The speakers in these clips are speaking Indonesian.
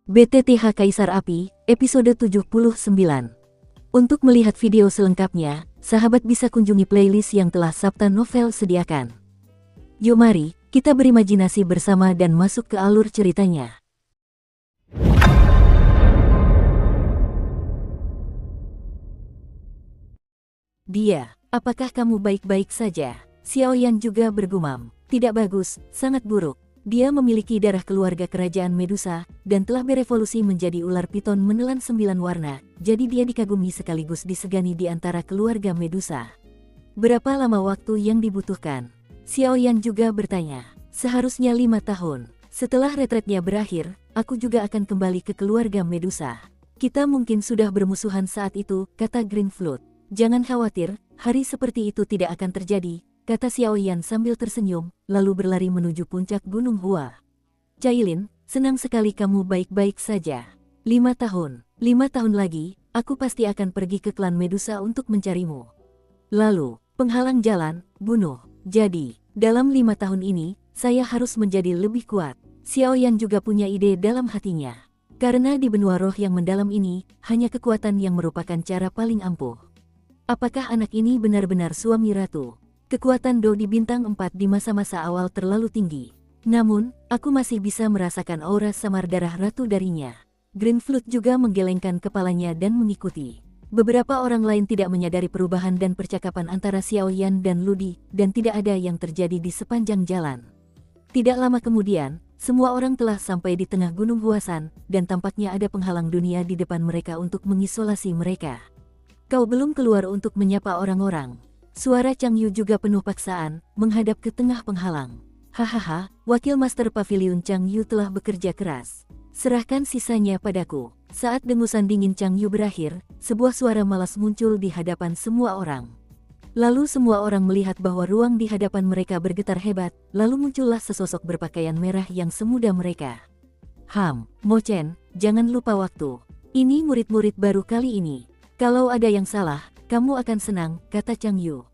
BTTH Kaisar Api, episode 79. Untuk melihat video selengkapnya, sahabat bisa kunjungi playlist yang telah Sabta Novel sediakan. Yuk mari, kita berimajinasi bersama dan masuk ke alur ceritanya. Dia, apakah kamu baik-baik saja? Xiaoyan juga bergumam. Tidak bagus, sangat buruk. Dia memiliki darah keluarga kerajaan Medusa, dan telah berevolusi menjadi ular piton menelan 9 warna, jadi dia dikagumi sekaligus disegani di antara keluarga Medusa. Berapa lama waktu yang dibutuhkan? Xiaoyan juga bertanya. Seharusnya 5 tahun. Setelah retretnya berakhir, aku juga akan kembali ke keluarga Medusa. Kita mungkin sudah bermusuhan saat itu, kata Green Flood. Jangan khawatir, hari seperti itu tidak akan terjadi, kata Xiaoyan sambil tersenyum, lalu berlari menuju puncak Gunung Hua. Cailin, senang sekali kamu baik-baik saja. 5 tahun. 5 tahun lagi, aku pasti akan pergi ke klan Medusa untuk mencarimu. Lalu, penghalang jalan, bunuh. Jadi, dalam 5 tahun ini, saya harus menjadi lebih kuat. Xiaoyan juga punya ide dalam hatinya. Karena di benua roh yang mendalam ini, hanya kekuatan yang merupakan cara paling ampuh. Apakah anak ini benar-benar suami ratu? Kekuatan Do di bintang 4 di masa-masa awal terlalu tinggi. Namun, aku masih bisa merasakan aura samar darah ratu darinya. Green Flood juga menggelengkan kepalanya dan mengikuti. Beberapa orang lain tidak menyadari perubahan dan percakapan antara Xiaoyan dan Ludi, dan tidak ada yang terjadi di sepanjang jalan. Tidak lama kemudian, semua orang telah sampai di tengah Gunung Huasan, dan tampaknya ada penghalang dunia di depan mereka untuk mengisolasi mereka. Kau belum keluar untuk menyapa orang-orang. Suara Chang Yu juga penuh paksaan, menghadap ke tengah penghalang. Hahaha, wakil master pavilion Chang Yu telah bekerja keras. Serahkan sisanya padaku. Saat dengusan dingin Chang Yu berakhir, sebuah suara malas muncul di hadapan semua orang. Lalu semua orang melihat bahwa ruang di hadapan mereka bergetar hebat, lalu muncullah sesosok berpakaian merah yang semuda mereka. Mo Chen, jangan lupa waktu. Ini murid-murid baru kali ini. Kalau ada yang salah, kamu akan senang, kata Chang Yu.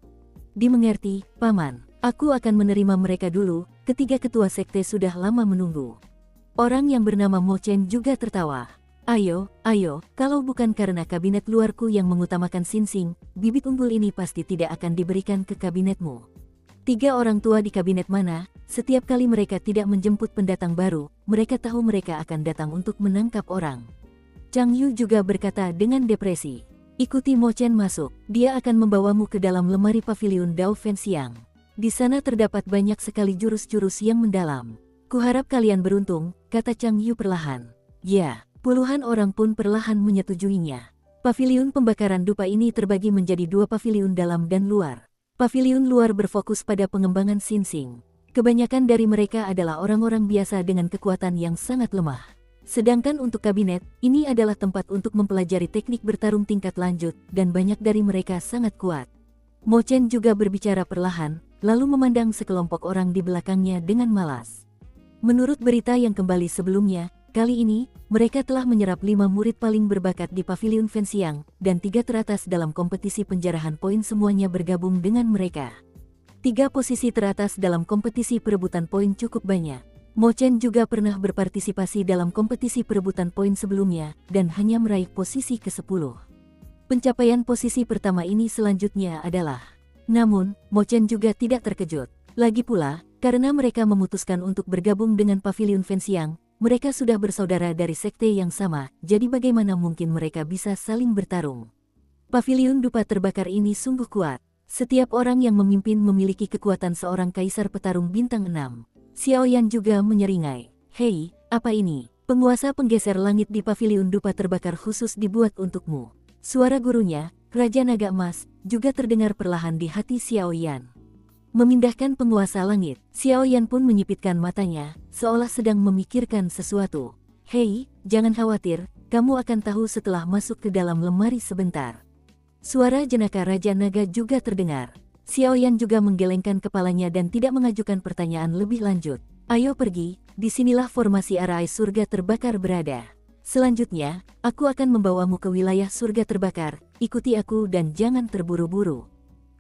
Dimengerti, Paman. Aku akan menerima mereka dulu, ketiga ketua sekte sudah lama menunggu. Orang yang bernama Mo Chen juga tertawa. Ayo, kalau bukan karena kabinet luarku yang mengutamakan Sinsing, bibit unggul ini pasti tidak akan diberikan ke kabinetmu. 3 orang tua di kabinet mana, setiap kali mereka tidak menjemput pendatang baru, mereka tahu mereka akan datang untuk menangkap orang. Chang Yu juga berkata dengan depresi. Ikuti Mo Chen masuk, dia akan membawamu ke dalam lemari pavilion Dao Fenxiang. Di sana terdapat banyak sekali jurus-jurus yang mendalam. Kuharap kalian beruntung, kata Chang Yu perlahan. Ya, puluhan orang pun perlahan menyetujuinya. Pavilion pembakaran dupa ini terbagi menjadi 2 pavilion dalam dan luar. Pavilion luar berfokus pada pengembangan Sinsing. Kebanyakan dari mereka adalah orang-orang biasa dengan kekuatan yang sangat lemah. Sedangkan untuk kabinet, ini adalah tempat untuk mempelajari teknik bertarung tingkat lanjut, dan banyak dari mereka sangat kuat. Mo Chen juga berbicara perlahan, lalu memandang sekelompok orang di belakangnya dengan malas. Menurut berita yang kembali sebelumnya, kali ini, mereka telah menyerap 5 murid paling berbakat di Pavilion Fenxiang, dan 3 teratas dalam kompetisi penjarahan poin semuanya bergabung dengan mereka. 3 posisi teratas dalam kompetisi perebutan poin cukup banyak. Mo Chen juga pernah berpartisipasi dalam kompetisi perebutan poin sebelumnya, dan hanya meraih posisi ke-10. Pencapaian posisi pertama ini selanjutnya adalah. Namun, Mo Chen juga tidak terkejut. Lagi pula, karena mereka memutuskan untuk bergabung dengan Pavilion Fenxiang, mereka sudah bersaudara dari sekte yang sama, jadi bagaimana mungkin mereka bisa saling bertarung? Pavilion dupa terbakar ini sungguh kuat. Setiap orang yang memimpin memiliki kekuatan seorang kaisar petarung bintang 6. Xiaoyan juga menyeringai. Hei, apa ini? Penguasa penggeser langit di Pavilion dupa terbakar khusus dibuat untukmu. Suara gurunya, Raja Naga Emas, juga terdengar perlahan di hati Xiaoyan. Memindahkan penguasa langit, Xiaoyan pun menyipitkan matanya, seolah sedang memikirkan sesuatu. Hei, jangan khawatir, kamu akan tahu setelah masuk ke dalam lemari sebentar. Suara jenaka Raja Naga juga terdengar. Xiaoyan juga menggelengkan kepalanya dan tidak mengajukan pertanyaan lebih lanjut. Ayo pergi, disinilah formasi arai surga terbakar berada. Selanjutnya, aku akan membawamu ke wilayah surga terbakar, ikuti aku dan jangan terburu-buru.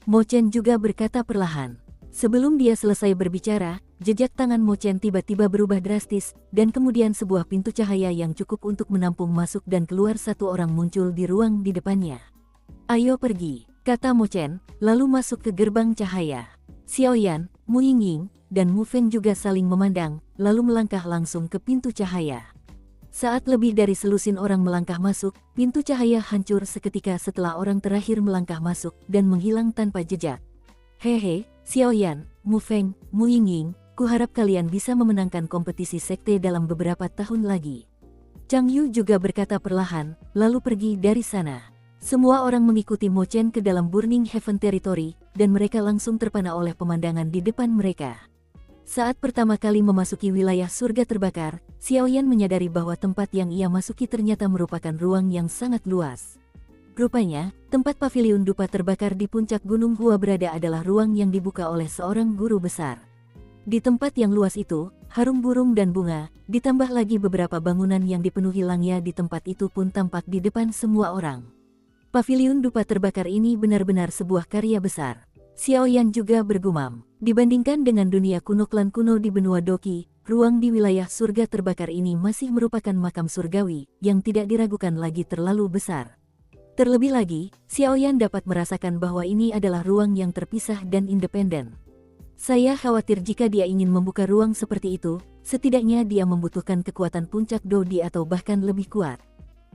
Mo Chen juga berkata perlahan. Sebelum dia selesai berbicara, jejak tangan Mo Chen tiba-tiba berubah drastis, dan kemudian sebuah pintu cahaya yang cukup untuk menampung masuk dan keluar satu orang muncul di ruang di depannya. "Ayo pergi," kata Mo Chen, lalu masuk ke gerbang cahaya. Xiaoyan, Mu Yingying, dan Mu Feng juga saling memandang, lalu melangkah langsung ke pintu cahaya. Saat lebih dari selusin orang melangkah masuk, pintu cahaya hancur seketika setelah orang terakhir melangkah masuk dan menghilang tanpa jejak. "Hehe, Xiaoyan, Mu Feng, Mu Yingying, kuharap kalian bisa memenangkan kompetisi sekte dalam beberapa tahun lagi." Chang Yu juga berkata perlahan, lalu pergi dari sana. Semua orang mengikuti Mo Chen ke dalam Burning Heaven Territory, dan mereka langsung terpana oleh pemandangan di depan mereka. Saat pertama kali memasuki wilayah surga terbakar, Xiaoyan menyadari bahwa tempat yang ia masuki ternyata merupakan ruang yang sangat luas. Rupanya, tempat paviliun dupa terbakar di puncak Gunung Hua berada adalah ruang yang dibuka oleh seorang guru besar. Di tempat yang luas itu, harum burung dan bunga, ditambah lagi beberapa bangunan yang dipenuhi langya di tempat itu pun tampak di depan semua orang. Paviliun dupa terbakar ini benar-benar sebuah karya besar. Xiaoyan juga bergumam, dibandingkan dengan dunia kuno klan kuno di benua Doqi, ruang di wilayah surga terbakar ini masih merupakan makam surgawi yang tidak diragukan lagi terlalu besar. Terlebih lagi, Xiaoyan dapat merasakan bahwa ini adalah ruang yang terpisah dan independen. Saya khawatir jika dia ingin membuka ruang seperti itu, setidaknya dia membutuhkan kekuatan puncak Dodi atau bahkan lebih kuat.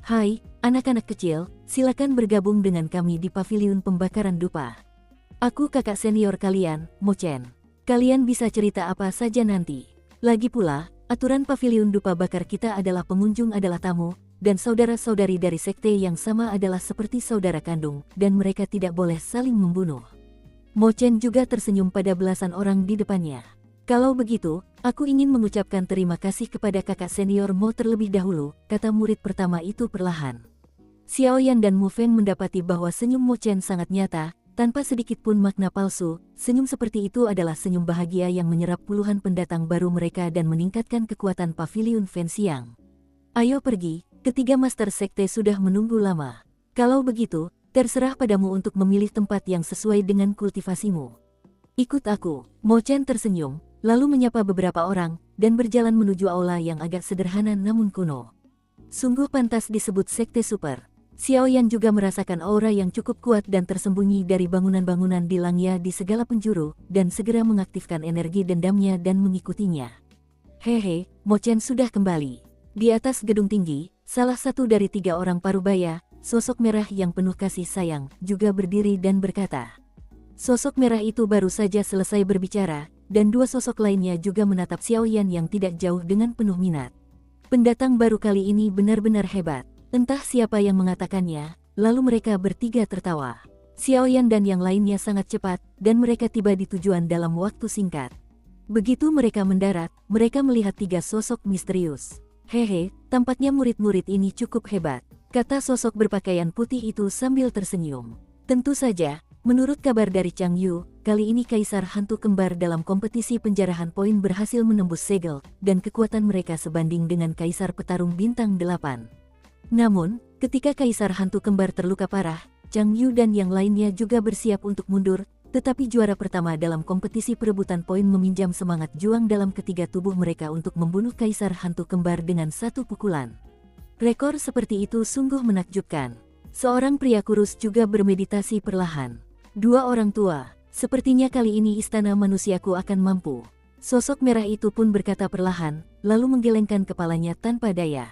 "Hai, anak-anak kecil, silakan bergabung dengan kami di paviliun pembakaran dupa. Aku kakak senior kalian, Mo Chen. Kalian bisa cerita apa saja nanti. Lagi pula, aturan paviliun dupa bakar kita adalah pengunjung adalah tamu, dan saudara-saudari dari sekte yang sama adalah seperti saudara kandung, dan mereka tidak boleh saling membunuh." Mo Chen juga tersenyum pada belasan orang di depannya. "Kalau begitu, aku ingin mengucapkan terima kasih kepada kakak senior Mo terlebih dahulu," kata murid pertama itu perlahan. Xiaoyan dan Mu Feng mendapati bahwa senyum Mo Chen sangat nyata, tanpa sedikit pun makna palsu. Senyum seperti itu adalah senyum bahagia yang menyerap puluhan pendatang baru mereka dan meningkatkan kekuatan paviliun Fenxiang. "Ayo pergi, ketiga master sekte sudah menunggu lama. Kalau begitu, terserah padamu untuk memilih tempat yang sesuai dengan kultivasimu. Ikut aku." Mo Chen tersenyum, lalu menyapa beberapa orang, dan berjalan menuju aula yang agak sederhana namun kuno. Sungguh pantas disebut sekte super. Xiaoyan juga merasakan aura yang cukup kuat dan tersembunyi dari bangunan-bangunan di langya di segala penjuru, dan segera mengaktifkan energi dendamnya dan mengikutinya. "Hehe, Mo Chen sudah kembali." Di atas gedung tinggi, salah satu dari 3 orang parubaya, sosok merah yang penuh kasih sayang, juga berdiri dan berkata. Sosok merah itu baru saja selesai berbicara, dan 2 sosok lainnya juga menatap Xiaoyan yang tidak jauh dengan penuh minat. Pendatang baru kali ini benar-benar hebat. Entah siapa yang mengatakannya, lalu mereka bertiga tertawa. Xiaoyan dan yang lainnya sangat cepat, dan mereka tiba di tujuan dalam waktu singkat. Begitu mereka mendarat, mereka melihat 3 sosok misterius. "Hehe, tampaknya murid-murid ini cukup hebat," kata sosok berpakaian putih itu sambil tersenyum. "Tentu saja, menurut kabar dari Chang Yu, kali ini Kaisar Hantu Kembar dalam kompetisi penjarahan poin berhasil menembus segel, dan kekuatan mereka sebanding dengan Kaisar Petarung Bintang 8. Namun, ketika Kaisar Hantu Kembar terluka parah, Chang Yu dan yang lainnya juga bersiap untuk mundur, tetapi juara pertama dalam kompetisi perebutan poin meminjam semangat juang dalam ketiga tubuh mereka untuk membunuh Kaisar Hantu Kembar dengan 1 pukulan. Rekor seperti itu sungguh menakjubkan." Seorang pria kurus juga bermeditasi perlahan. 2 orang tua, sepertinya kali ini istana manusiaku akan mampu. Sosok merah itu pun berkata perlahan, lalu menggelengkan kepalanya tanpa daya.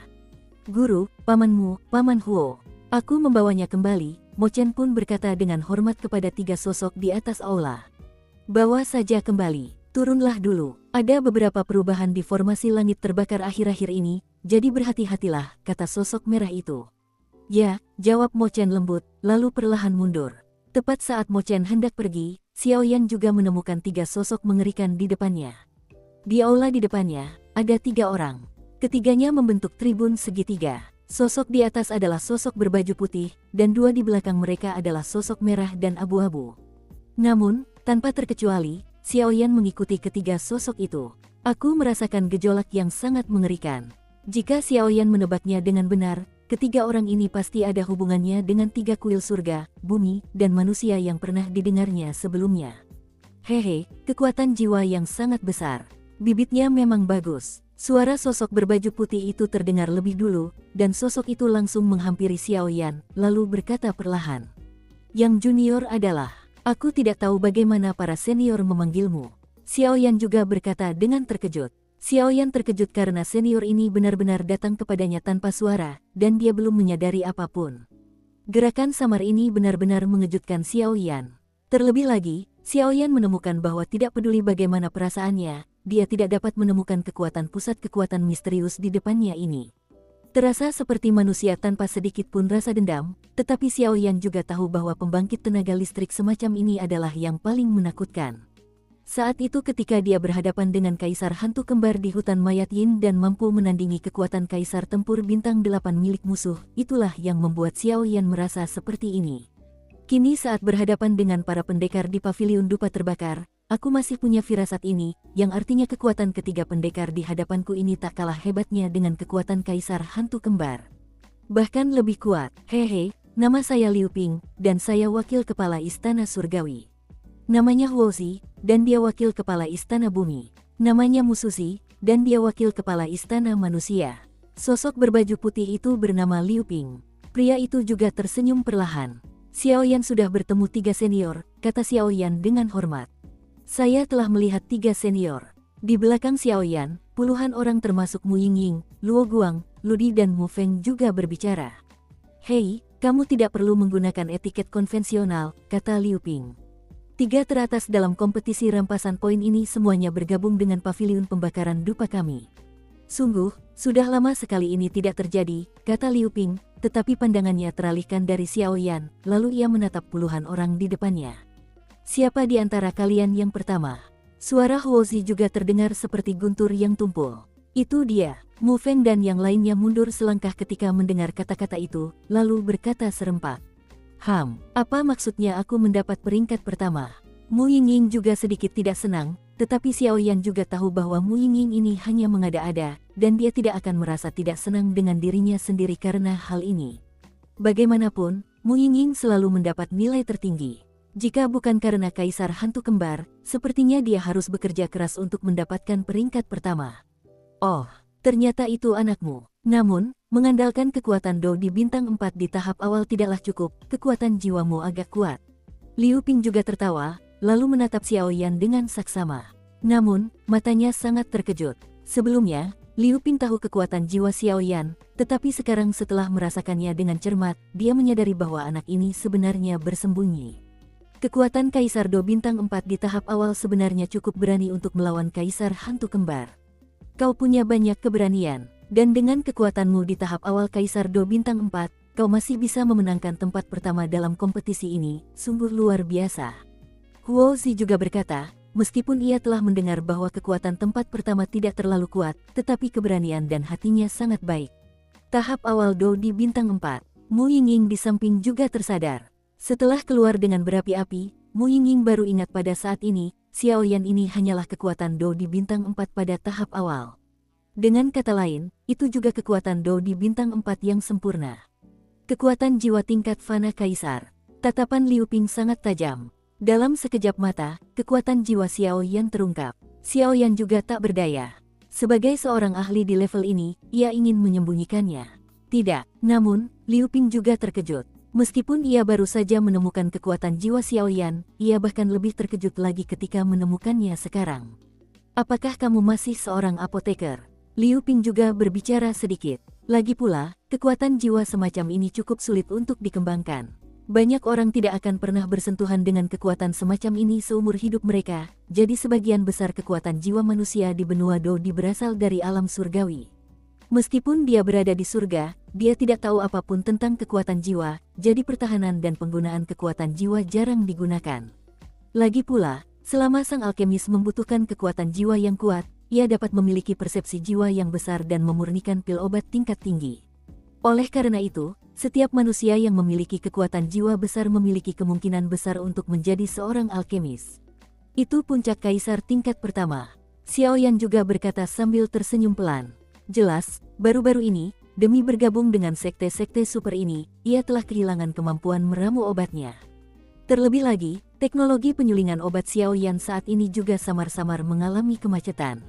"Guru, pamanmu, Paman Huo. Aku membawanya kembali." Mo Chen pun berkata dengan hormat kepada 3 sosok di atas aula. "Bawa saja kembali, turunlah dulu. Ada beberapa perubahan di formasi langit terbakar akhir-akhir ini, jadi berhati-hatilah," kata sosok merah itu. "Ya," jawab Mo Chen lembut, lalu perlahan mundur. Tepat saat Mo Chen hendak pergi, Xiaoyan juga menemukan 3 sosok mengerikan di depannya. Di aula di depannya, ada 3 orang. Ketiganya membentuk tribun segitiga. Sosok di atas adalah sosok berbaju putih, dan 2 di belakang mereka adalah sosok merah dan abu-abu. Namun, tanpa terkecuali, Xiaoyan mengikuti ketiga sosok itu. "Aku merasakan gejolak yang sangat mengerikan." Jika Xiaoyan menebaknya dengan benar, ketiga orang ini pasti ada hubungannya dengan 3 kuil surga, bumi, dan manusia yang pernah didengarnya sebelumnya. "Hehe, kekuatan jiwa yang sangat besar." bibitnya memang bagus. Suara sosok berbaju putih itu terdengar lebih dulu, dan sosok itu langsung menghampiri Xiao Yan, lalu berkata perlahan. Yang junior adalah, aku tidak tahu bagaimana para senior memanggilmu. Xiao Yan juga berkata dengan terkejut. Xiao Yan terkejut karena senior ini benar-benar datang kepadanya tanpa suara, dan dia belum menyadari apapun. Gerakan samar ini benar-benar mengejutkan Xiao Yan. Terlebih lagi, Xiao Yan menemukan bahwa tidak peduli bagaimana perasaannya, dia tidak dapat menemukan kekuatan pusat kekuatan misterius di depannya ini. Terasa seperti manusia tanpa sedikit pun rasa dendam, tetapi Xiao Yan juga tahu bahwa pembangkit tenaga listrik semacam ini adalah yang paling menakutkan. Saat itu ketika dia berhadapan dengan Kaisar Hantu Kembar di hutan mayat Yin dan mampu menandingi kekuatan Kaisar Tempur Bintang 8 milik musuh, itulah yang membuat Xiao Yan merasa seperti ini. Kini saat berhadapan dengan para pendekar di paviliun dupa terbakar, aku masih punya firasat ini, yang artinya kekuatan ketiga pendekar di hadapanku ini tak kalah hebatnya dengan kekuatan Kaisar Hantu Kembar. Bahkan lebih kuat. Hehe, nama saya Liu Ping, dan saya wakil kepala Istana Surgawi. Namanya Huozi, dan dia wakil kepala Istana Bumi. Namanya Musuzi, dan dia wakil kepala Istana Manusia. Sosok berbaju putih itu bernama Liu Ping. Pria itu juga tersenyum perlahan. Xiao Yan sudah bertemu 3 senior, kata Xiao Yan dengan hormat. Saya telah melihat 3 senior. Di belakang Xiao Yan, puluhan orang termasuk Mu Yingying, Luo Guang, Ludi dan Mu Feng juga berbicara. Hei, kamu tidak perlu menggunakan etiket konvensional, kata Liu Ping. 3 teratas dalam kompetisi rampasan poin ini semuanya bergabung dengan paviliun pembakaran dupa kami. Sungguh, sudah lama sekali ini tidak terjadi, kata Liu Ping, tetapi pandangannya teralihkan dari Xiao Yan, lalu ia menatap puluhan orang di depannya. Siapa di antara kalian yang pertama? Suara Huozi juga terdengar seperti guntur yang tumpul. Itu dia. Mu Feng dan yang lainnya mundur selangkah ketika mendengar kata-kata itu, lalu berkata serempak. Apa maksudnya aku mendapat peringkat pertama? Mu Yingying juga sedikit tidak senang, tetapi Xiao Yan juga tahu bahwa Mu Yingying ini hanya mengada-ada, dan dia tidak akan merasa tidak senang dengan dirinya sendiri karena hal ini. Bagaimanapun, Mu Yingying selalu mendapat nilai tertinggi. Jika bukan karena Kaisar Hantu Kembar, sepertinya dia harus bekerja keras untuk mendapatkan peringkat pertama. Oh, ternyata itu anakmu. Namun, mengandalkan kekuatan Do di bintang 4 di tahap awal tidaklah cukup, kekuatan jiwamu agak kuat. Liu Ping juga tertawa, lalu menatap Xiao Yan dengan saksama. Namun, matanya sangat terkejut. Sebelumnya, Liu Ping tahu kekuatan jiwa Xiao Yan, tetapi sekarang setelah merasakannya dengan cermat, dia menyadari bahwa anak ini sebenarnya bersembunyi. Kekuatan Kaisar Do bintang 4 di tahap awal sebenarnya cukup berani untuk melawan Kaisar Hantu Kembar. Kau punya banyak keberanian, dan dengan kekuatanmu di tahap awal Kaisar Do bintang 4, kau masih bisa memenangkan tempat pertama dalam kompetisi ini, sungguh luar biasa. Huozi juga berkata, meskipun ia telah mendengar bahwa kekuatan tempat pertama tidak terlalu kuat, tetapi keberanian dan hatinya sangat baik. Tahap awal Do di bintang 4, Mu Yingying di samping juga tersadar. Setelah keluar dengan berapi-api, Mu Yingying baru ingat pada saat ini, Xiao Yan ini hanyalah kekuatan Do di bintang 4 pada tahap awal. Dengan kata lain, itu juga kekuatan Do di bintang 4 yang sempurna. Kekuatan jiwa tingkat Fana Kaisar. Tatapan Liu Ping sangat tajam. Dalam sekejap mata, kekuatan jiwa Xiao Yan terungkap. Xiao Yan juga tak berdaya. Sebagai seorang ahli di level ini, ia ingin menyembunyikannya. Tidak, namun, Liu Ping juga terkejut. Meskipun ia baru saja menemukan kekuatan jiwa Xiao Yan, ia bahkan lebih terkejut lagi ketika menemukannya sekarang. Apakah kamu masih seorang apoteker? Liu Ping juga berbicara sedikit. Lagi pula, kekuatan jiwa semacam ini cukup sulit untuk dikembangkan. Banyak orang tidak akan pernah bersentuhan dengan kekuatan semacam ini seumur hidup mereka, jadi sebagian besar kekuatan jiwa manusia di benua Do berasal dari alam surgawi. Meskipun dia berada di surga, dia tidak tahu apapun tentang kekuatan jiwa, jadi pertahanan dan penggunaan kekuatan jiwa jarang digunakan. Lagi pula, selama sang alkemis membutuhkan kekuatan jiwa yang kuat, ia dapat memiliki persepsi jiwa yang besar dan memurnikan pil obat tingkat tinggi. Oleh karena itu, setiap manusia yang memiliki kekuatan jiwa besar memiliki kemungkinan besar untuk menjadi seorang alkemis. Itu puncak kaisar tingkat pertama. Xiao Yan juga berkata sambil tersenyum pelan. Jelas, baru-baru ini, demi bergabung dengan sekte-sekte super ini, ia telah kehilangan kemampuan meramu obatnya. Terlebih lagi, teknologi penyulingan obat Xiao Yan saat ini juga samar-samar mengalami kemacetan.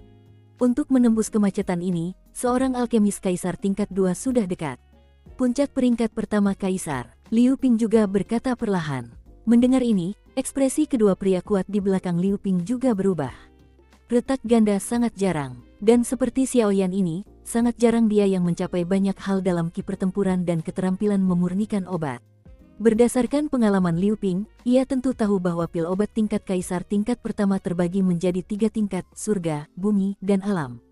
Untuk menembus kemacetan ini, seorang alkemis kaisar tingkat 2 sudah dekat. Puncak peringkat pertama kaisar, Liu Ping juga berkata perlahan. Mendengar ini, ekspresi kedua pria kuat di belakang Liu Ping juga berubah. Retak ganda sangat jarang, dan seperti Xiaoyan ini, sangat jarang dia yang mencapai banyak hal dalam ki pertempuran dan keterampilan memurnikan obat. Berdasarkan pengalaman Liu Ping, ia tentu tahu bahwa pil obat tingkat kaisar tingkat pertama terbagi menjadi 3 tingkat, surga, bumi, dan alam.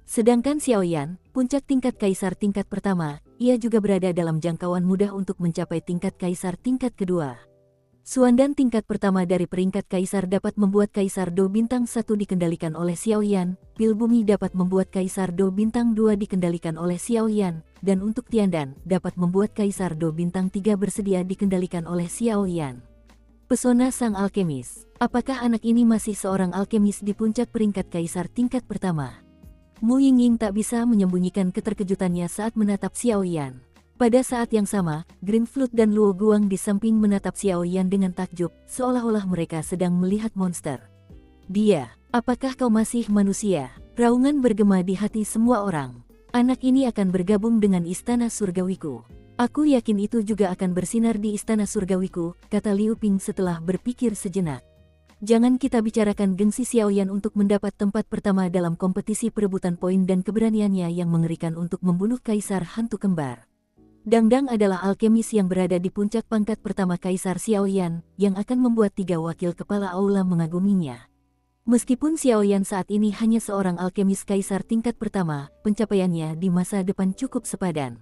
Sedangkan Xiaoyan, puncak tingkat kaisar tingkat pertama, ia juga berada dalam jangkauan mudah untuk mencapai tingkat kaisar tingkat kedua. Suandan tingkat pertama dari peringkat kaisar dapat membuat kaisar Do bintang 1 dikendalikan oleh Xiaoyan, pil bumi dapat membuat kaisar Do bintang 2 dikendalikan oleh Xiaoyan, dan untuk Tiandan dapat membuat kaisar Do bintang 3 bersedia dikendalikan oleh Xiaoyan. Pesona sang alkemis. Apakah anak ini masih seorang alkemis di puncak peringkat kaisar tingkat pertama? Mu Yingying tak bisa menyembunyikan keterkejutannya saat menatap Xiaoyan. Pada saat yang sama, Green Flute dan Luo Guang di samping menatap Xiaoyan dengan takjub, seolah-olah mereka sedang melihat monster. Dia, apakah kau masih manusia? Raungan bergema di hati semua orang. Anak ini akan bergabung dengan Istana Surgawiku. Aku yakin itu juga akan bersinar di Istana Surgawiku, kata Liu Ping setelah berpikir sejenak. Jangan kita bicarakan gengsi Xiaoyan untuk mendapat tempat pertama dalam kompetisi perebutan poin dan keberaniannya yang mengerikan untuk membunuh Kaisar Hantu Kembar. Dangdang adalah alkemis yang berada di puncak pangkat pertama Kaisar Xiaoyan, yang akan membuat 3 wakil kepala aula mengaguminya. Meskipun Xiaoyan saat ini hanya seorang alkemis kaisar tingkat pertama, pencapaiannya di masa depan cukup sepadan.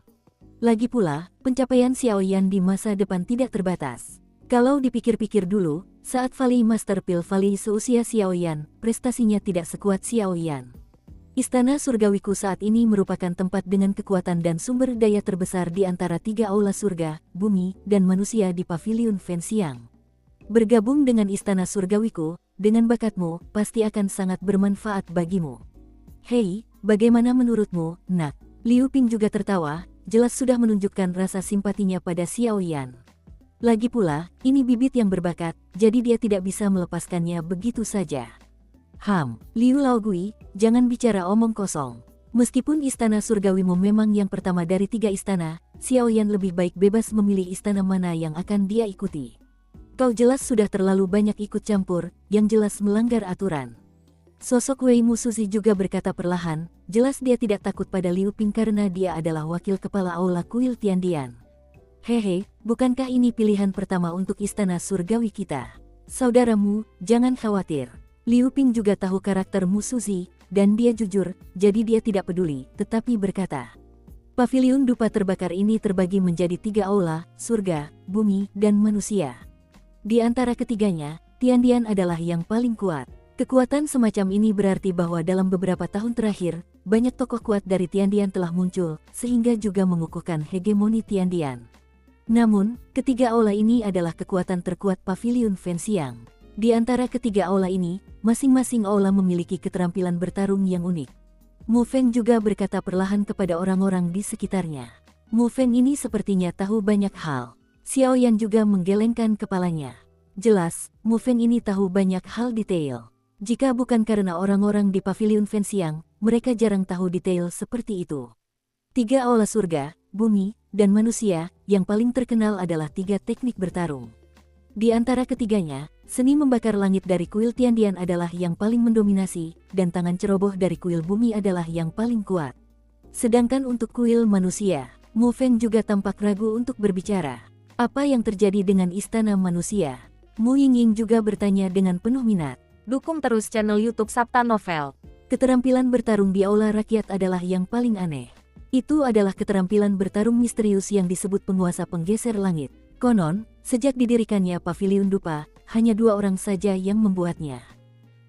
Lagi pula, pencapaian Xiaoyan di masa depan tidak terbatas. Kalau dipikir-pikir dulu, saat Valley Master Pil Valley seusia Xiaoyan, prestasinya tidak sekuat Xiaoyan. Istana Surgawiku saat ini merupakan tempat dengan kekuatan dan sumber daya terbesar di antara 3 aula surga, bumi, dan manusia di Paviliun Fenxiang. Bergabung dengan Istana Surgawiku, dengan bakatmu, pasti akan sangat bermanfaat bagimu. Hei, bagaimana menurutmu, nak? Liu Ping juga tertawa, jelas sudah menunjukkan rasa simpatinya pada Xiaoyan. Lagi pula, ini bibit yang berbakat, jadi dia tidak bisa melepaskannya begitu saja. Liu Laogui, jangan bicara omong kosong. Meskipun istana surgawimu memang yang pertama dari 3 istana, Xiaoyan lebih baik bebas memilih istana mana yang akan dia ikuti. Kau jelas sudah terlalu banyak ikut campur, yang jelas melanggar aturan. Sosok Wei Musuzi juga berkata perlahan, jelas dia tidak takut pada Liu Ping karena dia adalah wakil kepala aula kuil Tiandian. Hehe, bukankah ini pilihan pertama untuk istana surgawi kita? Saudaramu, jangan khawatir. Liu Ping juga tahu karakter Musuzi, dan dia jujur, jadi dia tidak peduli, tetapi berkata. Paviliun dupa terbakar ini terbagi menjadi 3 aula, surga, bumi, dan manusia. Di antara ketiganya, Tiandian adalah yang paling kuat. Kekuatan semacam ini berarti bahwa dalam beberapa tahun terakhir, banyak tokoh kuat dari Tiandian telah muncul, sehingga juga mengukuhkan hegemoni Tiandian. Namun, ketiga aula ini adalah kekuatan terkuat Paviliun Fenxiang. Di antara ketiga aula ini, masing-masing aula memiliki keterampilan bertarung yang unik. Mu Feng juga berkata perlahan kepada orang-orang di sekitarnya. Mu Feng ini sepertinya tahu banyak hal. Xiaoyan juga menggelengkan kepalanya. Jelas, Mu Feng ini tahu banyak hal detail. Jika bukan karena orang-orang di Paviliun Fenxiang, mereka jarang tahu detail seperti itu. 3 aula surga, bumi, dan manusia, yang paling terkenal adalah 3 teknik bertarung. Di antara ketiganya, seni membakar langit dari kuil Tiandian adalah yang paling mendominasi, dan tangan ceroboh dari kuil bumi adalah yang paling kuat. Sedangkan untuk kuil manusia, Mu Feng juga tampak ragu untuk berbicara. Apa yang terjadi dengan istana manusia? Mu Yingying juga bertanya dengan penuh minat. Dukung terus channel YouTube Sabta Novel. Keterampilan bertarung di aula rakyat adalah yang paling aneh. Itu adalah keterampilan bertarung misterius yang disebut penguasa penggeser langit. Konon, sejak didirikannya Paviliun Dupa, hanya 2 orang saja yang membuatnya.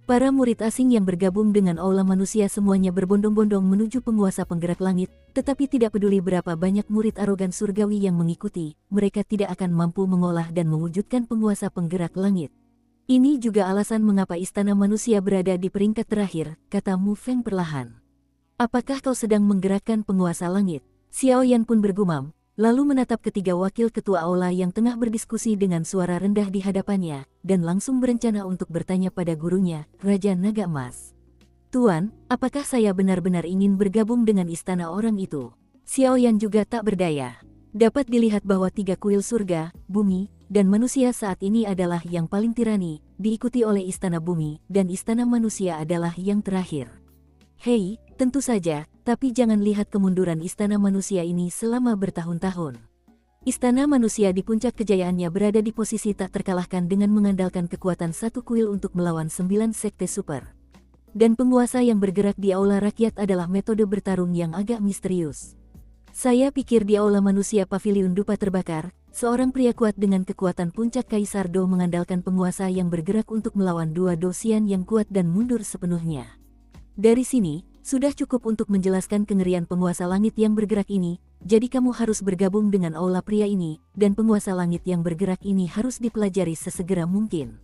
Para murid asing yang bergabung dengan aula manusia semuanya berbondong-bondong menuju penguasa penggerak langit, tetapi tidak peduli berapa banyak murid arogan surgawi yang mengikuti, mereka tidak akan mampu mengolah dan mewujudkan penguasa penggerak langit. Ini juga alasan mengapa istana manusia berada di peringkat terakhir, kata Mu Feng perlahan. Apakah kau sedang menggerakkan penguasa langit? Xiaoyan pun bergumam, lalu menatap ketiga wakil ketua aula yang tengah berdiskusi dengan suara rendah di hadapannya, dan langsung berencana untuk bertanya pada gurunya, Raja Naga Emas. Tuan, apakah saya benar-benar ingin bergabung dengan istana orang itu? Xiaoyan juga tak berdaya. Dapat dilihat bahwa 3 kuil surga, bumi, dan manusia saat ini adalah yang paling tirani, diikuti oleh istana bumi, dan istana manusia adalah yang terakhir. Hei, tentu saja, tapi jangan lihat kemunduran istana manusia ini selama bertahun-tahun. Istana manusia di puncak kejayaannya berada di posisi tak terkalahkan dengan mengandalkan kekuatan satu kuil untuk melawan 9 sekte super. Dan penguasa yang bergerak di aula rakyat adalah metode bertarung yang agak misterius. Saya pikir di aula manusia paviliun dupa terbakar, seorang pria kuat dengan kekuatan puncak Kaisar Do mengandalkan penguasa yang bergerak untuk melawan 2 dosian yang kuat dan mundur sepenuhnya. Dari sini, sudah cukup untuk menjelaskan kengerian penguasa langit yang bergerak ini, jadi kamu harus bergabung dengan aula pria ini, dan penguasa langit yang bergerak ini harus dipelajari sesegera mungkin.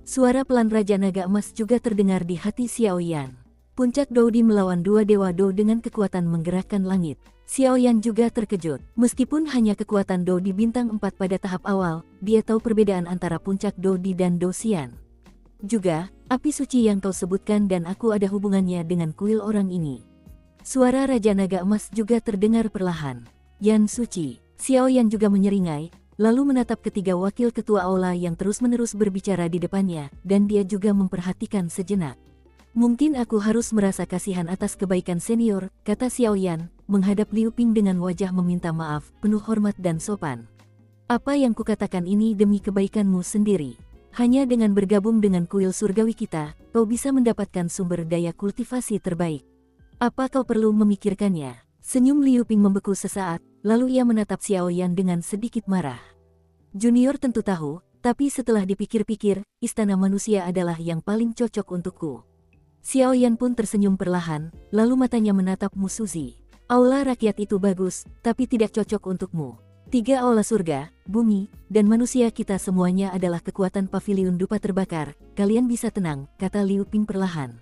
Suara pelan Raja Naga Emas juga terdengar di hati Xiaoyan. Puncak Doudi melawan 2 Dewa Do dengan kekuatan menggerakkan langit. Xiaoyan juga terkejut. Meskipun hanya kekuatan Do di bintang 4 pada tahap awal, dia tahu perbedaan antara puncak Doudi dan Dosian. Juga, api suci yang kau sebutkan dan aku ada hubungannya dengan kuil orang ini. Suara Raja Naga Emas juga terdengar perlahan. Yan suci. Xiaoyan juga menyeringai, lalu menatap ketiga wakil ketua aula yang terus-menerus berbicara di depannya, dan dia juga memperhatikan sejenak. Mungkin aku harus merasa kasihan atas kebaikan senior, kata Xiaoyan, menghadap Liu Ping dengan wajah meminta maaf, penuh hormat dan sopan. Apa yang kukatakan ini demi kebaikanmu sendiri. Hanya dengan bergabung dengan kuil surgawi kita, kau bisa mendapatkan sumber daya kultivasi terbaik. Apa kau perlu memikirkannya? Senyum Liu Ping membeku sesaat, lalu ia menatap Xiaoyan dengan sedikit marah. Junior tentu tahu, tapi setelah dipikir-pikir, istana manusia adalah yang paling cocok untukku. Xiaoyan pun tersenyum perlahan, lalu matanya menatap Mu Suzi. Aula rakyat itu bagus, tapi tidak cocok untukmu. 3 aula surga, bumi, dan manusia kita semuanya adalah kekuatan paviliun dupa terbakar, kalian bisa tenang, kata Liu Ping perlahan.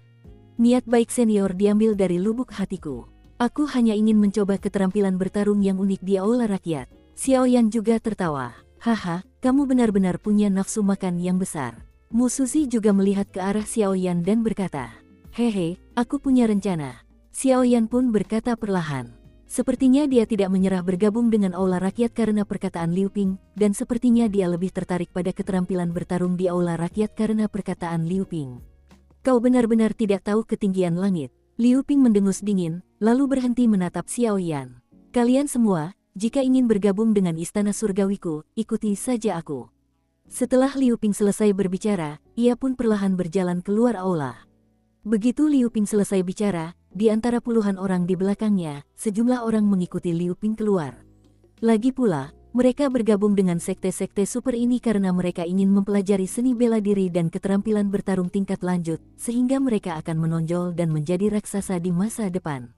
Niat baik senior diambil dari lubuk hatiku. Aku hanya ingin mencoba keterampilan bertarung yang unik di aula rakyat. Xiaoyan juga tertawa. Haha, kamu benar-benar punya nafsu makan yang besar. Mu Suzi juga melihat ke arah Xiaoyan dan berkata, hehe, aku punya rencana. Xiaoyan pun berkata perlahan. Sepertinya dia tidak menyerah bergabung dengan aula rakyat karena perkataan Liu Ping, dan sepertinya dia lebih tertarik pada keterampilan bertarung di aula rakyat karena perkataan Liu Ping. Kau benar-benar tidak tahu ketinggian langit. Liu Ping mendengus dingin, lalu berhenti menatap Xiaoyan. Kalian semua, jika ingin bergabung dengan istana surgawiku, ikuti saja aku. Setelah Liu Ping selesai berbicara, ia pun perlahan berjalan keluar aula. Begitu Liu Ping selesai bicara, di antara puluhan orang di belakangnya, sejumlah orang mengikuti Liu Ping keluar. Lagi pula, mereka bergabung dengan sekte-sekte super ini karena mereka ingin mempelajari seni bela diri dan keterampilan bertarung tingkat lanjut, sehingga mereka akan menonjol dan menjadi raksasa di masa depan.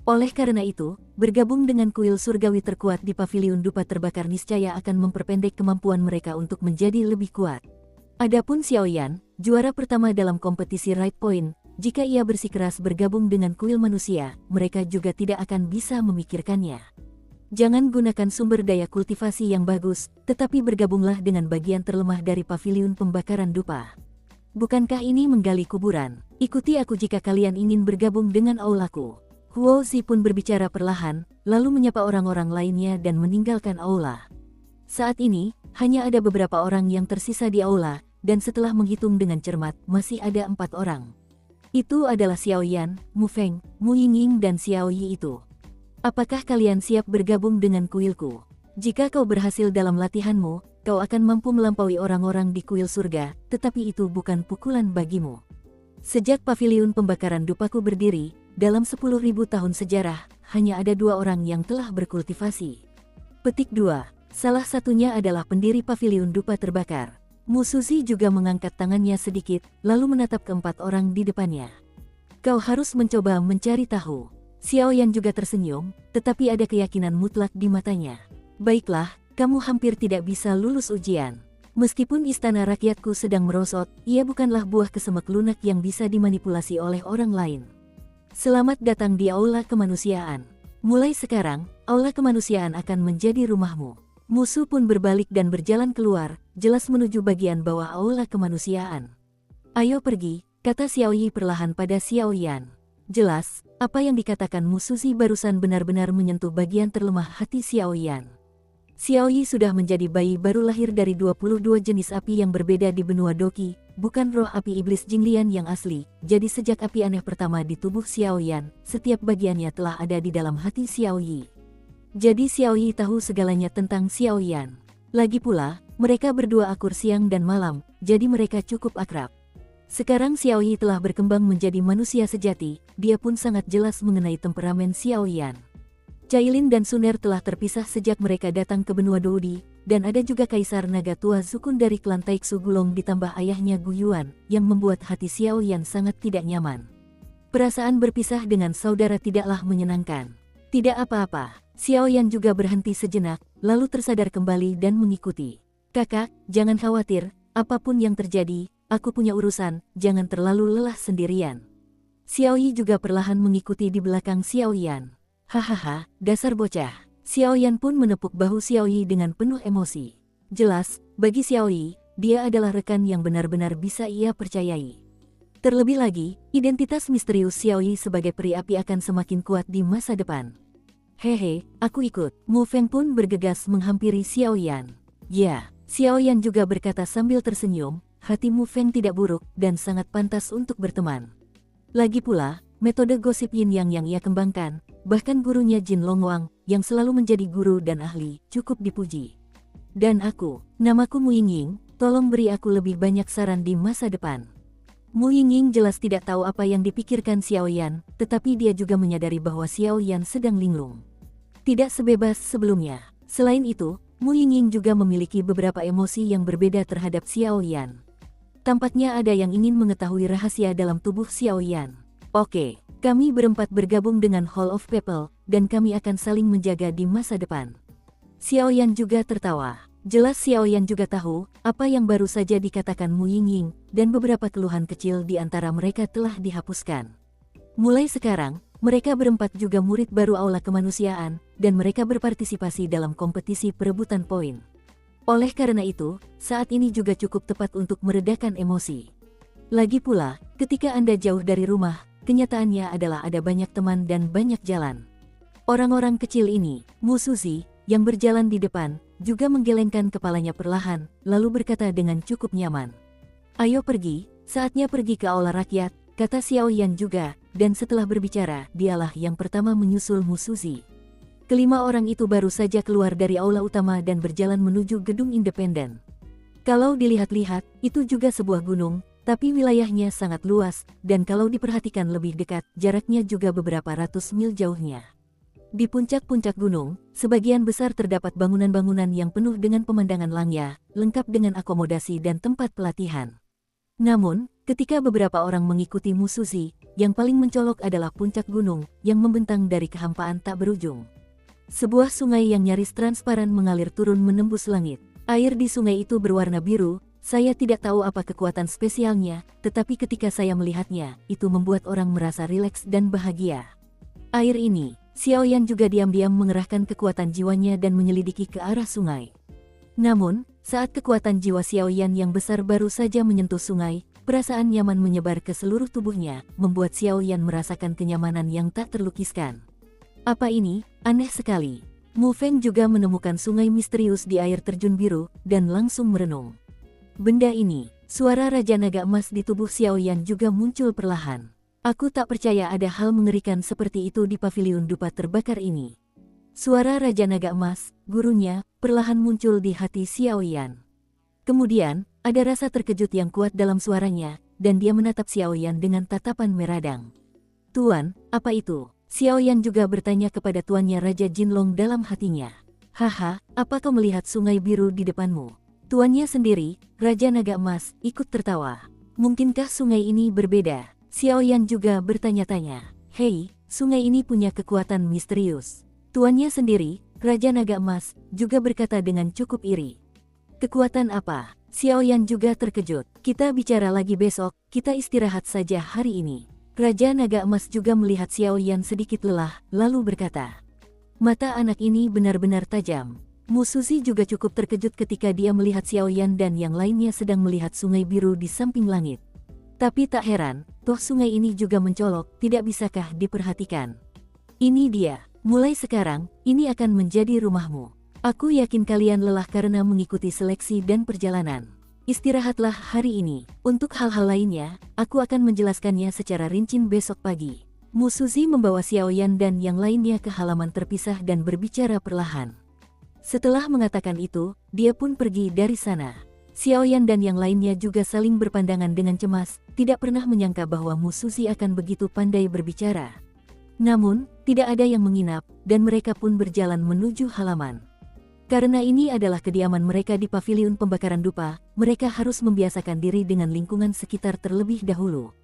Oleh karena itu, bergabung dengan kuil surgawi terkuat di paviliun dupa terbakar niscaya akan memperpendek kemampuan mereka untuk menjadi lebih kuat. Adapun Xiaoyan, juara pertama dalam kompetisi Right Point, jika ia bersikeras bergabung dengan kuil manusia, mereka juga tidak akan bisa memikirkannya. Jangan gunakan sumber daya kultivasi yang bagus, tetapi bergabunglah dengan bagian terlemah dari paviliun pembakaran dupa. Bukankah ini menggali kuburan? Ikuti aku jika kalian ingin bergabung dengan aulaku. Huo Zi pun berbicara perlahan, lalu menyapa orang-orang lainnya dan meninggalkan aula. Saat ini, hanya ada beberapa orang yang tersisa di aula, dan setelah menghitung dengan cermat, masih ada 4 orang. Itu adalah Xiaoyan, Mu Feng, Mu Yingying dan Xiao Yi itu. Apakah kalian siap bergabung dengan kuilku? Jika kau berhasil dalam latihanmu, kau akan mampu melampaui orang-orang di kuil surga, tetapi itu bukan pukulan bagimu. Sejak paviliun pembakaran dupaku berdiri, dalam 10.000 tahun sejarah, hanya ada 2 orang yang telah berkultivasi. Petik 2. Salah satunya adalah pendiri paviliun dupa terbakar. Mu Suzi juga mengangkat tangannya sedikit, lalu menatap ke-4 orang di depannya. Kau harus mencoba mencari tahu. Xiaoyan juga tersenyum, tetapi ada keyakinan mutlak di matanya. Baiklah, kamu hampir tidak bisa lulus ujian. Meskipun istana rakyatku sedang merosot, ia bukanlah buah kesemek lunak yang bisa dimanipulasi oleh orang lain. Selamat datang di aula kemanusiaan. Mulai sekarang, aula kemanusiaan akan menjadi rumahmu. Musuh pun berbalik dan berjalan keluar, jelas menuju bagian bawah aula kemanusiaan. Ayo pergi, kata Xiaoyi perlahan pada Xiaoyan. Jelas, apa yang dikatakan Mu Suzi barusan benar-benar menyentuh bagian terlemah hati Xiaoyan. Xiaoyi sudah menjadi bayi baru lahir dari 22 jenis api yang berbeda di benua Doqi, bukan roh api iblis Jinglian yang asli. Jadi sejak api aneh pertama di tubuh Xiaoyan, setiap bagiannya telah ada di dalam hati Xiaoyi. Jadi Xiaoyi tahu segalanya tentang Xiaoyan. Lagi pula, mereka berdua akur siang dan malam, jadi mereka cukup akrab. Sekarang Xiaoyi telah berkembang menjadi manusia sejati, dia pun sangat jelas mengenai temperamen Xiaoyan. Cailin dan Suner telah terpisah sejak mereka datang ke benua Doudi, dan ada juga Kaisar Naga Tua Zukun dari klan Taiksu Gulong ditambah ayahnya Gu Yuan, yang membuat hati Xiaoyan sangat tidak nyaman. Perasaan berpisah dengan saudara tidaklah menyenangkan. Tidak apa-apa, Xiaoyan juga berhenti sejenak, lalu tersadar kembali dan mengikuti. Kakak, jangan khawatir, apapun yang terjadi, aku punya urusan, jangan terlalu lelah sendirian. Xiaoyi juga perlahan mengikuti di belakang Xiaoyan. Hahaha, dasar bocah. Xiaoyan pun menepuk bahu Xiaoyi dengan penuh emosi. Jelas, bagi Xiaoyi, dia adalah rekan yang benar-benar bisa ia percayai. Terlebih lagi, identitas misterius Xiaoyi sebagai peri api akan semakin kuat di masa depan. Hehe, aku ikut. Mu Feng pun bergegas menghampiri Xiaoyan. Ya, Xiaoyan juga berkata sambil tersenyum, hati Mu Feng tidak buruk dan sangat pantas untuk berteman. Lagi pula, metode gosip yin yang ia kembangkan, bahkan gurunya Jin Longwang, yang selalu menjadi guru dan ahli, cukup dipuji. Dan aku, namaku Mu Yingying, tolong beri aku lebih banyak saran di masa depan. Mu Yingying jelas tidak tahu apa yang dipikirkan Xiaoyan, tetapi dia juga menyadari bahwa Xiaoyan sedang linglung. Tidak sebebas sebelumnya. Selain itu, Mu Yingying juga memiliki beberapa emosi yang berbeda terhadap Xiaoyan. Tampaknya ada yang ingin mengetahui rahasia dalam tubuh Xiaoyan. Oke, kami berempat bergabung dengan Hall of People, dan kami akan saling menjaga di masa depan. Xiaoyan juga tertawa. Jelas Xiaoyan juga tahu, apa yang baru saja dikatakan Mu Yingying, dan beberapa keluhan kecil di antara mereka telah dihapuskan. Mulai sekarang, mereka berempat juga murid baru Aula Kemanusiaan, dan mereka berpartisipasi dalam kompetisi perebutan poin. Oleh karena itu, saat ini juga cukup tepat untuk meredakan emosi. Lagi pula, ketika Anda jauh dari rumah, kenyataannya adalah ada banyak teman dan banyak jalan. Orang-orang kecil ini, Mu Suzi, yang berjalan di depan, juga menggelengkan kepalanya perlahan, lalu berkata dengan cukup nyaman. Ayo pergi, saatnya pergi ke aula rakyat, kata Xiaoyan juga, dan setelah berbicara, dialah yang pertama menyusul Mu Suzi. Kelima orang itu baru saja keluar dari aula utama dan berjalan menuju gedung independen. Kalau dilihat-lihat, itu juga sebuah gunung, tapi wilayahnya sangat luas, dan kalau diperhatikan lebih dekat, jaraknya juga beberapa ratus mil jauhnya. Di puncak-puncak gunung, sebagian besar terdapat bangunan-bangunan yang penuh dengan pemandangan langya, lengkap dengan akomodasi dan tempat pelatihan. Namun, ketika beberapa orang mengikuti Mu Suzi, yang paling mencolok adalah puncak gunung, yang membentang dari kehampaan tak berujung. Sebuah sungai yang nyaris transparan mengalir turun menembus langit. Air di sungai itu berwarna biru, saya tidak tahu apa kekuatan spesialnya, tetapi ketika saya melihatnya, itu membuat orang merasa rileks dan bahagia. Air ini, Xiaoyan juga diam-diam mengerahkan kekuatan jiwanya dan menyelidiki ke arah sungai. Namun, saat kekuatan jiwa Xiaoyan yang besar baru saja menyentuh sungai, perasaan nyaman menyebar ke seluruh tubuhnya, membuat Xiaoyan merasakan kenyamanan yang tak terlukiskan. Apa ini? Aneh sekali. Mu Feng juga menemukan sungai misterius di air terjun biru, dan langsung merenung. Benda ini, suara Raja Naga Emas di tubuh Xiaoyan juga muncul perlahan. Aku tak percaya ada hal mengerikan seperti itu di paviliun dupa terbakar ini. Suara Raja Naga Emas, gurunya, perlahan muncul di hati Xiaoyan. Kemudian, ada rasa terkejut yang kuat dalam suaranya, dan dia menatap Xiaoyan dengan tatapan meradang. Tuan, apa itu? Xiaoyan juga bertanya kepada tuannya Raja Jinlong dalam hatinya. Haha, apa kau melihat sungai biru di depanmu? Tuannya sendiri, Raja Naga Emas, ikut tertawa. Mungkinkah sungai ini berbeda? Xiaoyan juga bertanya-tanya. Hei, sungai ini punya kekuatan misterius. Tuannya sendiri, Raja Naga Emas, juga berkata dengan cukup iri. Kekuatan apa? Xiaoyan juga terkejut. Kita bicara lagi besok, kita istirahat saja hari ini. Raja Naga Emas juga melihat Xiaoyan sedikit lelah, lalu berkata. Mata anak ini benar-benar tajam. Mu Suzi juga cukup terkejut ketika dia melihat Xiaoyan dan yang lainnya sedang melihat sungai biru di samping langit. Tapi tak heran, toh sungai ini juga mencolok, tidak bisakah diperhatikan? Ini dia, mulai sekarang, ini akan menjadi rumahmu. Aku yakin kalian lelah karena mengikuti seleksi dan perjalanan. Istirahatlah hari ini. Untuk hal-hal lainnya, aku akan menjelaskannya secara rinci besok pagi. Mu Suzy membawa Xiaoyan dan yang lainnya ke halaman terpisah dan berbicara perlahan. Setelah mengatakan itu, dia pun pergi dari sana. Xiaoyan dan yang lainnya juga saling berpandangan dengan cemas, tidak pernah menyangka bahwa Mu Suzy akan begitu pandai berbicara. Namun, tidak ada yang menginap, dan mereka pun berjalan menuju halaman. Karena ini adalah kediaman mereka di paviliun pembakaran dupa, mereka harus membiasakan diri dengan lingkungan sekitar terlebih dahulu.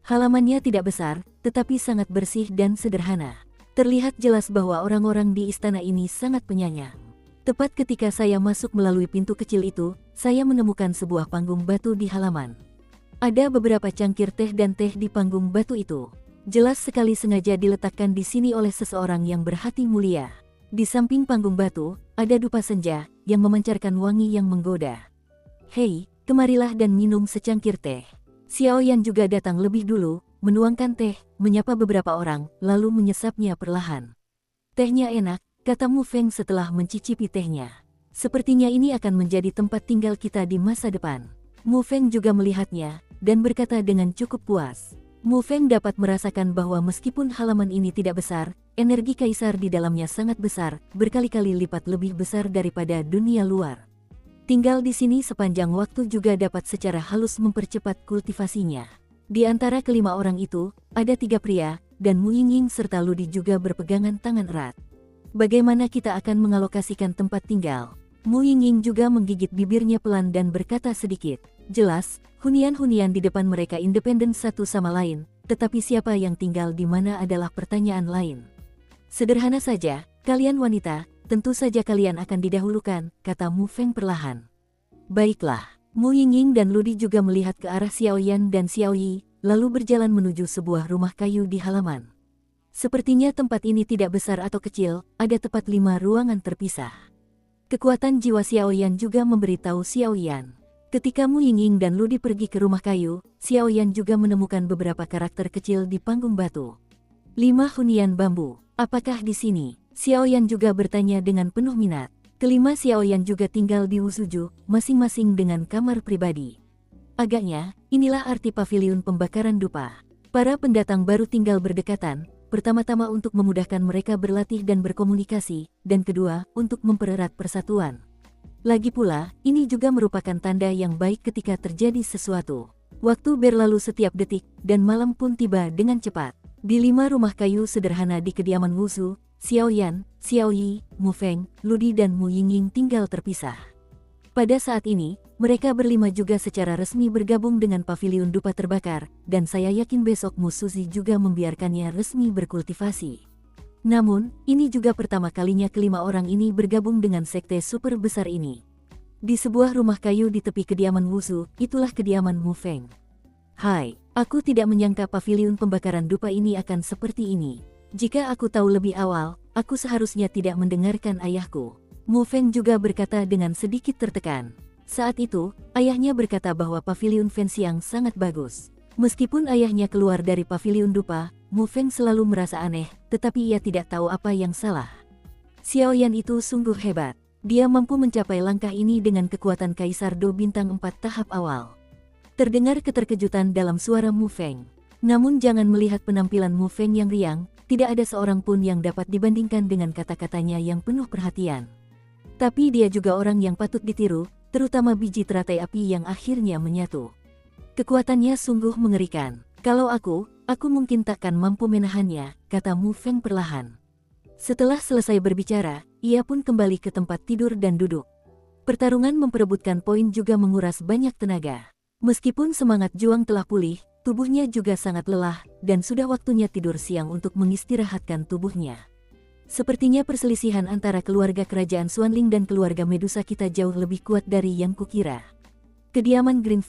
Halamannya tidak besar, tetapi sangat bersih dan sederhana. Terlihat jelas bahwa orang-orang di istana ini sangat penyayang. Tepat ketika saya masuk melalui pintu kecil itu, saya menemukan sebuah panggung batu di halaman. Ada beberapa cangkir teh dan teh di panggung batu itu. Jelas sekali sengaja diletakkan di sini oleh seseorang yang berhati mulia. Di samping panggung batu, ada dupa senja yang memancarkan wangi yang menggoda. Hei, kemarilah dan minum secangkir teh. Xiaoyan juga datang lebih dulu, menuangkan teh, menyapa beberapa orang, lalu menyesapnya perlahan. Tehnya enak, kata Mu Feng setelah mencicipi tehnya. Sepertinya ini akan menjadi tempat tinggal kita di masa depan. Mu Feng juga melihatnya, dan berkata dengan cukup puas. Mu Feng dapat merasakan bahwa meskipun halaman ini tidak besar, energi kaisar di dalamnya sangat besar, berkali-kali lipat lebih besar daripada dunia luar. Tinggal di sini sepanjang waktu juga dapat secara halus mempercepat kultivasinya. Di antara kelima orang itu, ada 3 pria, dan Mu Yingying serta Ludi juga berpegangan tangan erat. Bagaimana kita akan mengalokasikan tempat tinggal? Mu Yingying juga menggigit bibirnya pelan dan berkata sedikit. Jelas, hunian-hunian di depan mereka independen satu sama lain, tetapi siapa yang tinggal di mana adalah pertanyaan lain. Sederhana saja, kalian wanita, tentu saja kalian akan didahulukan, kata Mu Feng perlahan. Baiklah, Mu Yingying dan Ludi juga melihat ke arah Xiaoyan dan Xiaoyi, lalu berjalan menuju sebuah rumah kayu di halaman. Sepertinya tempat ini tidak besar atau kecil, ada tepat 5 ruangan terpisah. Kekuatan jiwa Xiaoyan juga memberitahu Xiaoyan. Ketika Mu Yingying dan Ludi pergi ke rumah kayu, Xiaoyan juga menemukan beberapa karakter kecil di panggung batu. 5 hunian bambu, apakah di sini? Xiaoyan juga bertanya dengan penuh minat. Kelima Xiaoyan juga tinggal di Wusuju, masing-masing dengan kamar pribadi. Agaknya, inilah arti paviliun pembakaran dupa. Para pendatang baru tinggal berdekatan, pertama-tama untuk memudahkan mereka berlatih dan berkomunikasi, dan kedua, untuk mempererat persatuan. Lagi pula, ini juga merupakan tanda yang baik ketika terjadi sesuatu. Waktu berlalu setiap detik, dan malam pun tiba dengan cepat. Di 5 rumah kayu sederhana di kediaman Wusu, Xiaoyan, Xiaoyi, Mu Feng, Ludi dan Mu Yingying tinggal terpisah. Pada saat ini, mereka berlima juga secara resmi bergabung dengan paviliun dupa terbakar, dan saya yakin besok Mu Suzy juga membiarkannya resmi berkultivasi. Namun, ini juga pertama kalinya kelima orang ini bergabung dengan sekte super besar ini. Di sebuah rumah kayu di tepi kediaman Wusu, itulah kediaman Mu Feng. Hai, aku tidak menyangka paviliun pembakaran dupa ini akan seperti ini. Jika aku tahu lebih awal, aku seharusnya tidak mendengarkan ayahku. Mu Feng juga berkata dengan sedikit tertekan. Saat itu, ayahnya berkata bahwa paviliun Fenxiang sangat bagus. Meskipun ayahnya keluar dari paviliun dupa, Mu Feng selalu merasa aneh, tetapi ia tidak tahu apa yang salah. Xiaoyan itu sungguh hebat. Dia mampu mencapai langkah ini dengan kekuatan Kaisar Do bintang 4 tahap awal. Terdengar keterkejutan dalam suara Mu Feng. Namun jangan melihat penampilan Mu Feng yang riang, tidak ada seorang pun yang dapat dibandingkan dengan kata-katanya yang penuh perhatian. Tapi dia juga orang yang patut ditiru, terutama biji teratai api yang akhirnya menyatu. Kekuatannya sungguh mengerikan. Kalau aku mungkin takkan mampu menahannya, kata Mu Feng perlahan. Setelah selesai berbicara, ia pun kembali ke tempat tidur dan duduk. Pertarungan memperebutkan poin juga menguras banyak tenaga. Meskipun semangat juang telah pulih, tubuhnya juga sangat lelah, dan sudah waktunya tidur siang untuk mengistirahatkan tubuhnya. Sepertinya perselisihan antara keluarga kerajaan Xuanling dan keluarga Medusa kita jauh lebih kuat dari yang kukira. Kediaman Green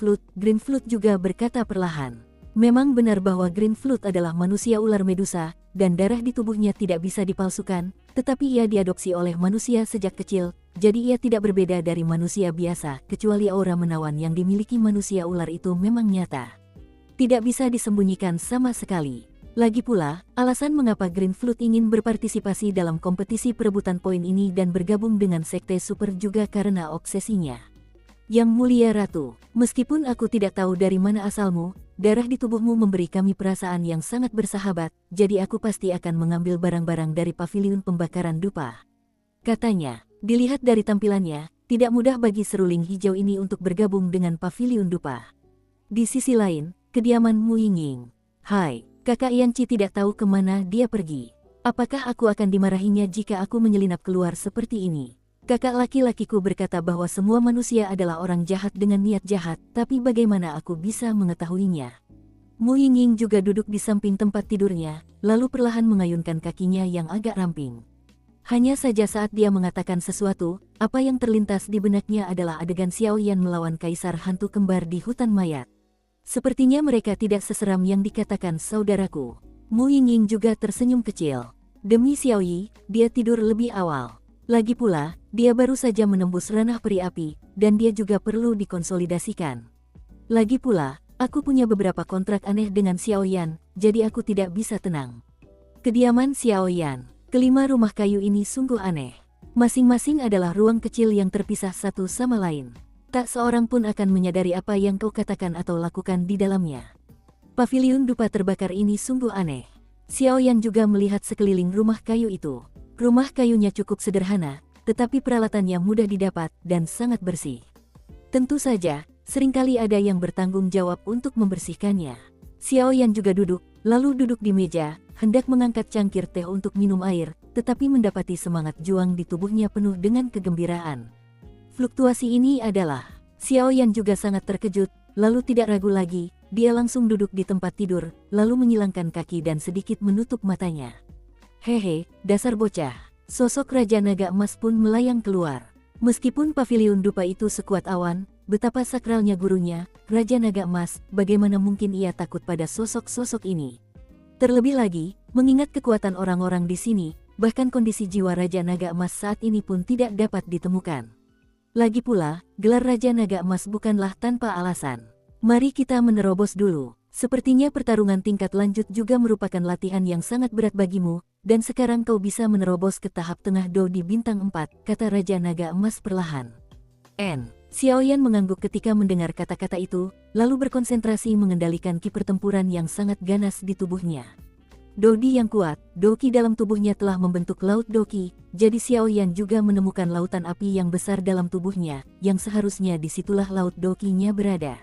Flute juga berkata perlahan. Memang benar bahwa Green Flute adalah manusia ular Medusa, dan darah di tubuhnya tidak bisa dipalsukan, tetapi ia diadopsi oleh manusia sejak kecil, jadi ia tidak berbeda dari manusia biasa, kecuali aura menawan yang dimiliki manusia ular itu memang nyata. Tidak bisa disembunyikan sama sekali. Lagi pula, alasan mengapa Green Flood ingin berpartisipasi dalam kompetisi perebutan poin ini dan bergabung dengan Sekte Super juga karena obsesinya. Yang Mulia Ratu, meskipun aku tidak tahu dari mana asalmu, darah di tubuhmu memberi kami perasaan yang sangat bersahabat, jadi aku pasti akan mengambil barang-barang dari paviliun pembakaran dupa. Katanya, dilihat dari tampilannya, tidak mudah bagi seruling hijau ini untuk bergabung dengan paviliun dupa. Di sisi lain, kediaman Mu Yingying. Hai, kakak Yanci tidak tahu kemana dia pergi. Apakah aku akan dimarahinya jika aku menyelinap keluar seperti ini? Kakak laki-lakiku berkata bahwa semua manusia adalah orang jahat dengan niat jahat, tapi bagaimana aku bisa mengetahuinya? Mu Yingying juga duduk di samping tempat tidurnya, lalu perlahan mengayunkan kakinya yang agak ramping. Hanya saja saat dia mengatakan sesuatu, apa yang terlintas di benaknya adalah adegan Xiao Yan melawan kaisar hantu kembar di hutan mayat. Sepertinya mereka tidak seseram yang dikatakan saudaraku. Mu Yingying juga tersenyum kecil. Demi Xiao Yi, dia tidur lebih awal. Lagi pula, dia baru saja menembus ranah peri api, dan dia juga perlu dikonsolidasikan. Lagi pula, aku punya beberapa kontrak aneh dengan Xiao Yan, jadi aku tidak bisa tenang. Kediaman Xiao Yan. Kelima rumah kayu ini sungguh aneh. Masing-masing adalah ruang kecil yang terpisah satu sama lain. Tak seorang pun akan menyadari apa yang kau katakan atau lakukan di dalamnya. Paviliun dupa terbakar ini sungguh aneh. Xiao Yan juga melihat sekeliling rumah kayu itu. Rumah kayunya cukup sederhana, tetapi peralatannya mudah didapat dan sangat bersih. Tentu saja, seringkali ada yang bertanggung jawab untuk membersihkannya. Xiao Yan juga duduk, lalu duduk di meja, hendak mengangkat cangkir teh untuk minum air, tetapi mendapati semangat juang di tubuhnya penuh dengan kegembiraan. Fluktuasi ini adalah, Xiao Yan juga sangat terkejut, lalu tidak ragu lagi, dia langsung duduk di tempat tidur, lalu menyilangkan kaki dan sedikit menutup matanya. Hehe, dasar bocah. Sosok Raja Naga Emas pun melayang keluar. Meskipun paviliun dupa itu sekuat awan, betapa sakralnya gurunya, Raja Naga Emas, bagaimana mungkin ia takut pada sosok-sosok ini? Terlebih lagi, mengingat kekuatan orang-orang di sini, bahkan kondisi jiwa Raja Naga Emas saat ini pun tidak dapat ditemukan. Lagi pula, gelar Raja Naga Emas bukanlah tanpa alasan. Mari kita menerobos dulu. Sepertinya pertarungan tingkat lanjut juga merupakan latihan yang sangat berat bagimu, dan sekarang kau bisa menerobos ke tahap tengah Do di bintang 4, kata Raja Naga Emas perlahan. Xiao Yan mengangguk ketika mendengar kata-kata itu, lalu berkonsentrasi mengendalikan ki pertempuran yang sangat ganas di tubuhnya. Dodi yang kuat, Doki dalam tubuhnya telah membentuk laut Doki, jadi Xiao Yan juga menemukan lautan api yang besar dalam tubuhnya, yang seharusnya disitulah laut Dokinya berada.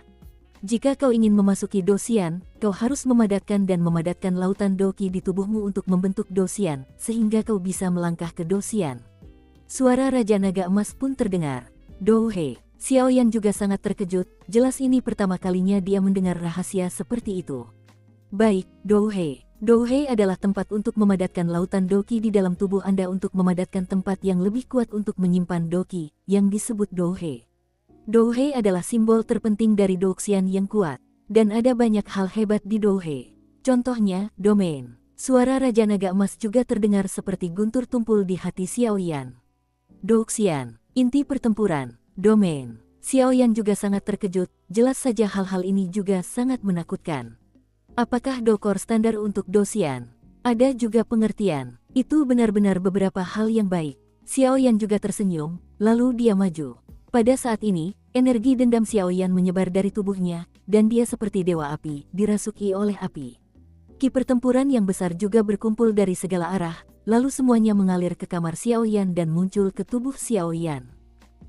Jika kau ingin memasuki Dosian, kau harus memadatkan lautan Doki di tubuhmu untuk membentuk Dosian, sehingga kau bisa melangkah ke Dosian. Suara Raja Naga Emas pun terdengar. Douhe. Xiao Yan juga sangat terkejut, jelas ini pertama kalinya dia mendengar rahasia seperti itu. Baik, Douhe. Douhe adalah tempat untuk memadatkan lautan Doki di dalam tubuh Anda untuk memadatkan tempat yang lebih kuat untuk menyimpan Doki, yang disebut Douhe. Douhe adalah simbol terpenting dari Douxian yang kuat, dan ada banyak hal hebat di Douhe. Contohnya, domain. Suara Raja Naga Emas juga terdengar seperti guntur tumpul di hati Xiao Yan. Douxian, inti pertempuran. Domain. Xiao Yan juga sangat terkejut, jelas saja hal-hal ini juga sangat menakutkan. Apakah dokor standar untuk Dosian? Ada juga pengertian. Itu benar-benar beberapa hal yang baik. Xiao Yan juga tersenyum, lalu dia maju. Pada saat ini, energi dendam Xiao Yan menyebar dari tubuhnya, dan dia seperti dewa api, dirasuki oleh api. Ki pertempuran yang besar juga berkumpul dari segala arah, lalu semuanya mengalir ke kamar Xiao Yan dan muncul ke tubuh Xiao Yan.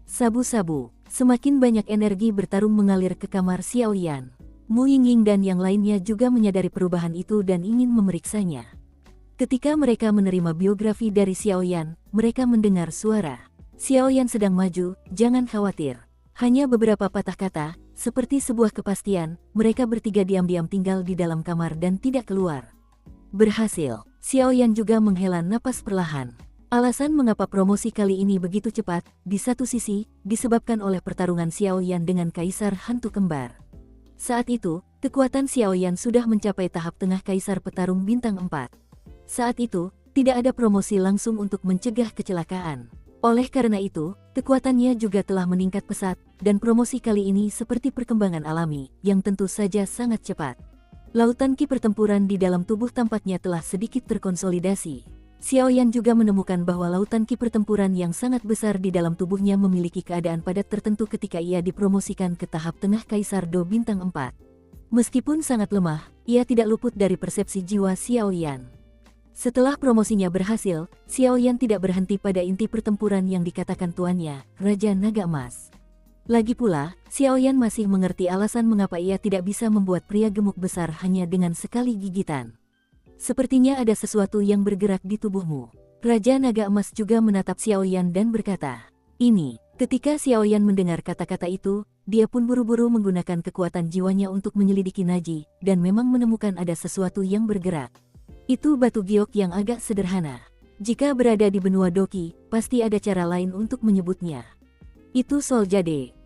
Sabu-sabu, semakin banyak energi bertarung mengalir ke kamar Xiao Yan. Mu Yingying dan yang lainnya juga menyadari perubahan itu dan ingin memeriksanya. Ketika mereka menerima biografi dari Xiao Yan, mereka mendengar suara. Xiao Yan sedang maju, jangan khawatir. Hanya beberapa patah kata, seperti sebuah kepastian, mereka bertiga diam-diam tinggal di dalam kamar dan tidak keluar. Berhasil, Xiao Yan juga menghela napas perlahan. Alasan mengapa promosi kali ini begitu cepat, di satu sisi, disebabkan oleh pertarungan Xiao Yan dengan Kaisar Hantu Kembar. Saat itu, kekuatan Xiao Yan sudah mencapai tahap tengah Kaisar Petarung Bintang 4. Saat itu, tidak ada promosi langsung untuk mencegah kecelakaan. Oleh karena itu, kekuatannya juga telah meningkat pesat, dan promosi kali ini seperti perkembangan alami, yang tentu saja sangat cepat. Lautan ki pertempuran di dalam tubuh tampaknya telah sedikit terkonsolidasi. Xiaoyan juga menemukan bahwa lautan ki pertempuran yang sangat besar di dalam tubuhnya memiliki keadaan padat tertentu ketika ia dipromosikan ke tahap tengah Kaisar Do Bintang 4. Meskipun sangat lemah, ia tidak luput dari persepsi jiwa Xiaoyan. Setelah promosinya berhasil, Xiaoyan tidak berhenti pada inti pertempuran yang dikatakan tuannya, Raja Naga Emas. Lagi pula, Xiaoyan masih mengerti alasan mengapa ia tidak bisa membuat pria gemuk besar hanya dengan sekali gigitan. Sepertinya ada sesuatu yang bergerak di tubuhmu. Raja Naga Emas juga menatap Xiaoyan dan berkata, "Ini." Ketika Xiaoyan mendengar kata-kata itu, dia pun buru-buru menggunakan kekuatan jiwanya untuk menyelidiki Naji, dan memang menemukan ada sesuatu yang bergerak. Itu batu giok yang agak sederhana. Jika berada di benua Doki, pasti ada cara lain untuk menyebutnya. Itu Soul Jade.